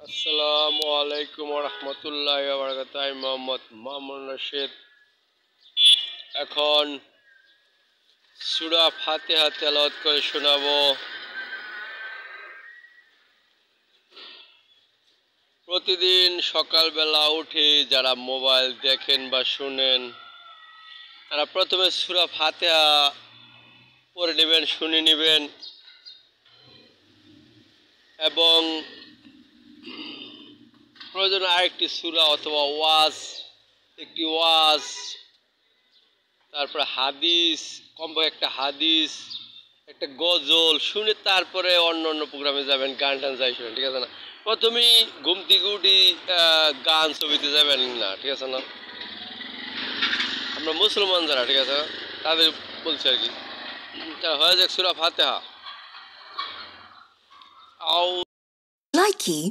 আসসালামু আলাইকুম ওয়া রাহমাতুল্লাহি ওয়া বারাকাতুহু। আমি মোহাম্মদ মামুন রশিদ। এখন সূরা ফাতিহা তেলাওয়াত করে শোনাবো। প্রতিদিন সকালবেলা উঠে যারা মোবাইল দেখেন বা শুনেন, তারা প্রথমে সূরা ফাতিহা পড়ে নেবেন, শুনে নেবেন এবং প্রয়োজনে আরেকটি সূরা অথবা একটি ওয়াজ, তারপরে হাদিস, কমপক্ষে একটা হাদিস, একটা গজল শুনে তারপরে অন্য অন্য প্রোগ্রামে যাবেন, গান টান যাই শুনেন, ঠিক আছে না? প্রথমেই ঘুম থেকে উঠি গান ছবিতে যাবেন না, ঠিক আছে না? আমরা মুসলমান যারা, ঠিক আছে, তাদের বলছি আর কি। হয়ে যাক সূরা ফাতিহা। আউ Likey